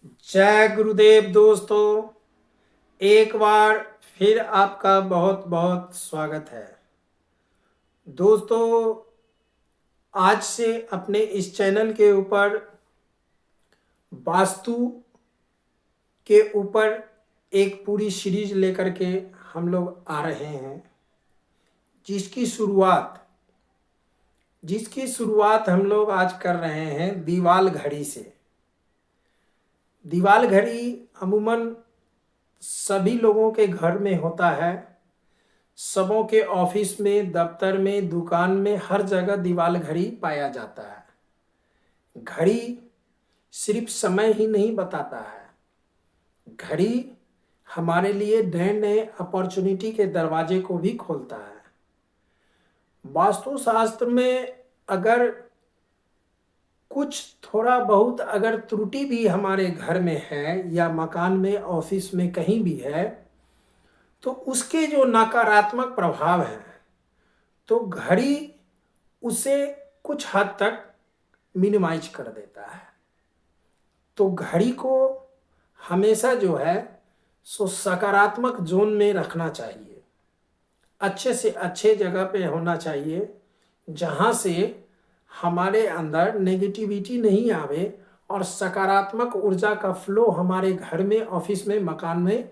जय गुरुदेव दोस्तों। एक बार फिर आपका बहुत बहुत स्वागत है। दोस्तों, आज से अपने इस चैनल के ऊपर वास्तु के ऊपर एक पूरी सीरीज लेकर के हम लोग आ रहे हैं, जिसकी शुरुआत हम लोग आज कर रहे हैं दीवाल घड़ी से। दीवाल घड़ी अमूमन सभी लोगों के घर में होता है। सबों के ऑफिस में, दफ्तर में, दुकान में, हर जगह दीवाल घड़ी पाया जाता है। घड़ी सिर्फ समय ही नहीं बताता है, घड़ी हमारे लिए नए नए अपॉर्चुनिटी के दरवाजे को भी खोलता है। वास्तुशास्त्र में अगर कुछ थोड़ा बहुत अगर त्रुटि भी हमारे घर में है या मकान में, ऑफिस में, कहीं भी है, तो उसके जो नकारात्मक प्रभाव हैं, तो घड़ी उसे कुछ हद तक मिनिमाइज कर देता है। तो घड़ी को हमेशा जो है सो सकारात्मक जोन में रखना चाहिए, अच्छे से अच्छे जगह पे होना चाहिए, जहाँ से हमारे अंदर नेगेटिविटी नहीं आवे और सकारात्मक ऊर्जा का फ्लो हमारे घर में, ऑफिस में, मकान में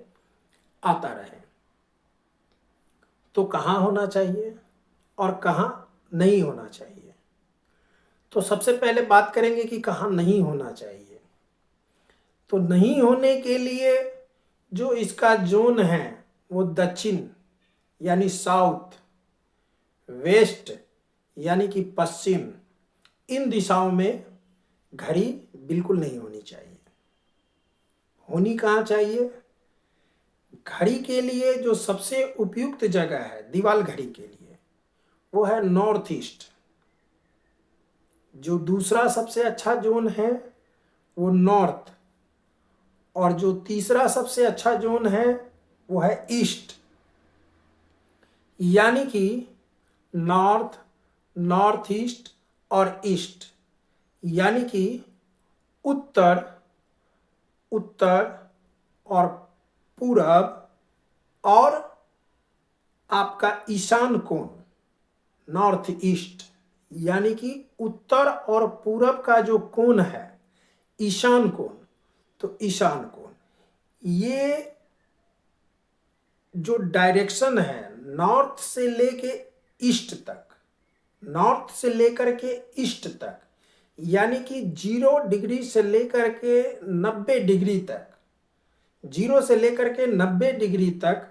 आता रहे। तो कहाँ होना चाहिए और कहाँ नहीं होना चाहिए? तो सबसे पहले बात करेंगे कि कहाँ नहीं होना चाहिए। तो नहीं होने के लिए जो इसका जोन है वो दक्षिण यानी साउथ, वेस्ट यानी कि पश्चिम, इन दिशाओं में घड़ी बिल्कुल नहीं होनी चाहिए। होनी कहाँ चाहिए? घड़ी के लिए जो सबसे उपयुक्त जगह है दीवाल घड़ी के लिए, वो है नॉर्थ ईस्ट। जो दूसरा सबसे अच्छा जोन है वो नॉर्थ, और जो तीसरा सबसे अच्छा जोन है वो है ईस्ट। यानी कि नॉर्थ, नॉर्थ ईस्ट और ईस्ट, यानी कि उत्तर, उत्तर और पूरब और आपका ईशान कोण, नॉर्थ ईस्ट, यानी कि उत्तर और पूरब का जो कोण है ईशान कोण, तो ईशान कोण, ये जो डायरेक्शन है नॉर्थ से लेके ईस्ट तक, नॉर्थ से लेकर के ईस्ट तक, यानी कि 0 डिग्री से लेकर के 90 डिग्री तक, 0 से लेकर के 90 डिग्री तक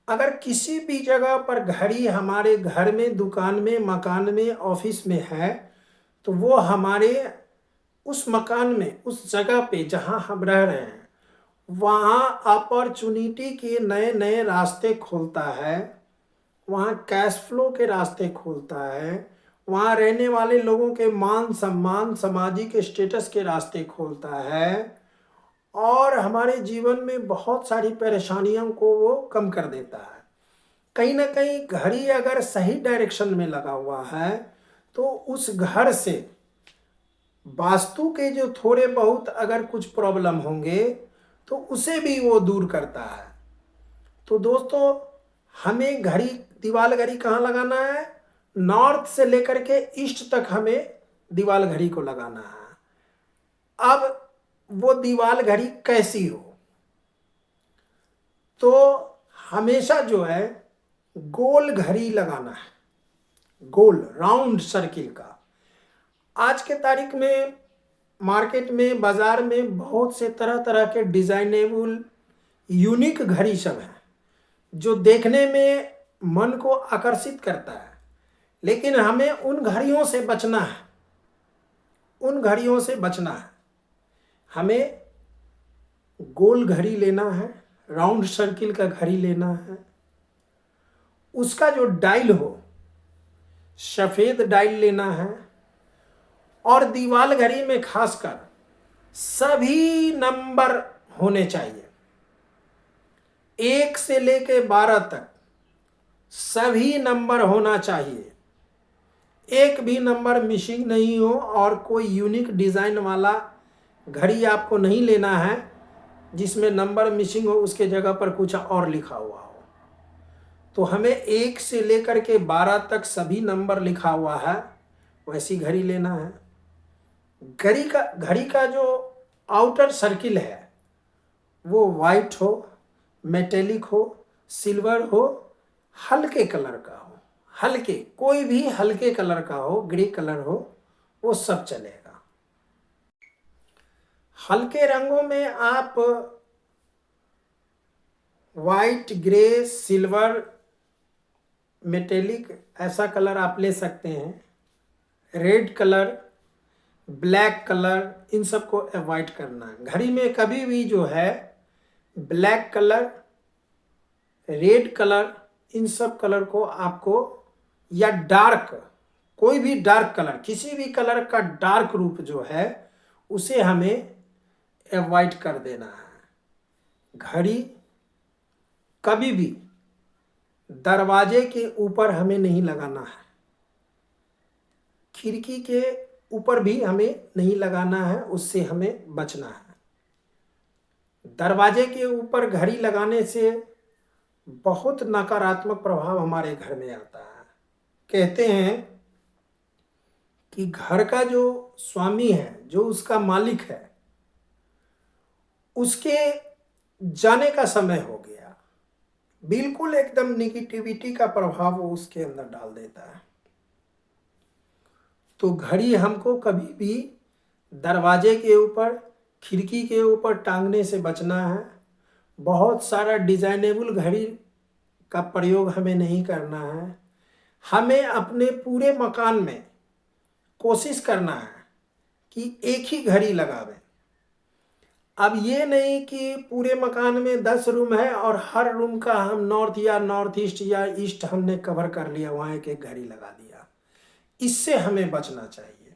अगर किसी भी जगह पर घड़ी हमारे घर में, दुकान में, मकान में, ऑफिस में है, तो वो हमारे उस मकान में, उस जगह पे जहां हम रह रहे हैं, वहाँ अपॉर्चुनिटी के नए नए रास्ते खोलता है, वहाँ कैश फ्लो के रास्ते खोलता है, वहाँ रहने वाले लोगों के मान सम्मान, सामाजिक स्टेटस के रास्ते खोलता है, और हमारे जीवन में बहुत सारी परेशानियों को वो कम कर देता है। कहीं ना कहीं घड़ी अगर सही डायरेक्शन में लगा हुआ है तो उस घर से वास्तु के जो थोड़े बहुत अगर कुछ प्रॉब्लम होंगे तो उसे भी वो दूर करता है। तो दोस्तों, हमें घड़ी, दीवाल घड़ी कहाँ लगाना है? नॉर्थ से लेकर के ईस्ट तक हमें दीवाल घड़ी को लगाना है। अब वो दीवाल घड़ी कैसी हो? तो हमेशा जो है गोल घड़ी लगाना है, गोल राउंड सर्किल का। आज के तारीख में मार्केट में, बाजार में बहुत से तरह तरह के डिजाइनेबल यूनिक घड़ी सब हैं, जो देखने में मन को आकर्षित करता है, लेकिन हमें उन घड़ियों से बचना है, उन घड़ियों से बचना है। हमें गोल घड़ी लेना है, राउंड सर्किल का घड़ी लेना है। उसका जो डायल हो सफ़ेद डायल लेना है, और दीवाल घड़ी में खासकर सभी नंबर होने चाहिए, 1 से लेके 12 तक सभी नंबर होना चाहिए, एक भी नंबर मिसिंग नहीं हो, और कोई यूनिक डिज़ाइन वाला घड़ी आपको नहीं लेना है जिसमें नंबर मिसिंग हो, उसके जगह पर कुछ और लिखा हुआ हो। तो हमें 1 से लेकर के 12 तक सभी नंबर लिखा हुआ है, वैसी घड़ी लेना है। घड़ी का जो आउटर सर्किल है वो वाइट हो, मेटेलिक हो, सिल्वर हो, हल्के कलर का हो, हल्के, कोई भी हल्के कलर का हो, ग्रे कलर हो, वो सब चलेगा। हल्के रंगों में आप वाइट, ग्रे, सिल्वर, मेटेलिक ऐसा कलर आप ले सकते हैं। रेड कलर, ब्लैक कलर, इन सब को अवॉइड करना है। घड़ी में कभी भी जो है ब्लैक कलर, रेड कलर, इन सब कलर को आपको, या डार्क, कोई भी डार्क कलर, किसी भी कलर का डार्क रूप जो है उसे हमें अवॉइड कर देना है। घड़ी कभी भी दरवाजे के ऊपर हमें नहीं लगाना है, खिड़की के ऊपर भी हमें नहीं लगाना है, उससे हमें बचना है। दरवाजे के ऊपर घड़ी लगाने से बहुत नकारात्मक प्रभाव हमारे घर में आता है। कहते हैं कि घर का जो स्वामी है, जो उसका मालिक है, उसके जाने का समय हो गया, बिल्कुल एकदम निगेटिविटी का प्रभाव वो उसके अंदर डाल देता है। तो घड़ी हमको कभी भी दरवाजे के ऊपर, खिड़की के ऊपर टांगने से बचना है। बहुत सारा डिजाइनेबल घड़ी का प्रयोग हमें नहीं करना है। हमें अपने पूरे मकान में कोशिश करना है कि एक ही घड़ी लगावें। अब ये नहीं कि पूरे मकान में 10 रूम है और हर रूम का हम नॉर्थ या नॉर्थ ईस्ट या ईस्ट हमने कवर कर लिया, वहाँ एक घड़ी लगा दिया। इससे हमें बचना चाहिए।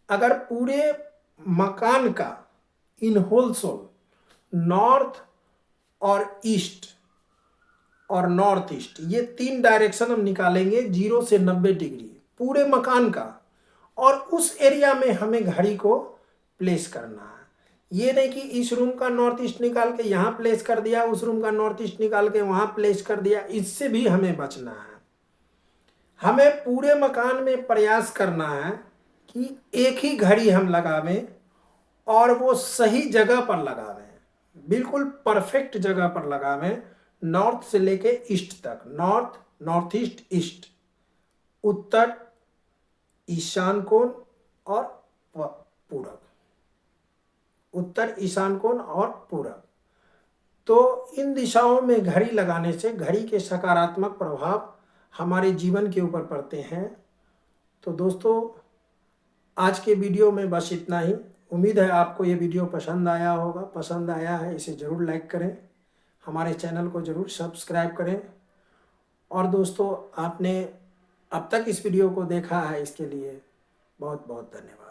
अगर पूरे मकान का इन होल सोल नॉर्थ और ईस्ट और नॉर्थ ईस्ट, ये 3 डायरेक्शन हम निकालेंगे 0 से 90 डिग्री पूरे मकान का, और उस एरिया में हमें घड़ी को प्लेस करना है। ये नहीं कि इस रूम का नॉर्थ ईस्ट निकाल के यहाँ प्लेस कर दिया, उस रूम का नॉर्थ ईस्ट निकाल के वहाँ प्लेस कर दिया, इससे भी हमें बचना है। हमें पूरे मकान में प्रयास करना है कि एक ही घड़ी हम लगावें और वो सही जगह पर लगावें, बिल्कुल परफेक्ट जगह पर लगावें। नॉर्थ से लेके ईस्ट तक, नॉर्थ, नॉर्थ ईस्ट, ईस्ट, उत्तर, ईशान कोण और पूरब, उत्तर, ईशान कोण और पूरब। तो इन दिशाओं में घड़ी लगाने से घड़ी के सकारात्मक प्रभाव हमारे जीवन के ऊपर पड़ते हैं। तो दोस्तों, आज के वीडियो में बस इतना ही। उम्मीद है आपको ये वीडियो पसंद आया होगा। पसंद आया है इसे ज़रूर लाइक करें, हमारे चैनल को ज़रूर सब्सक्राइब करें। और दोस्तों, आपने अब तक इस वीडियो को देखा है, इसके लिए बहुत बहुत धन्यवाद।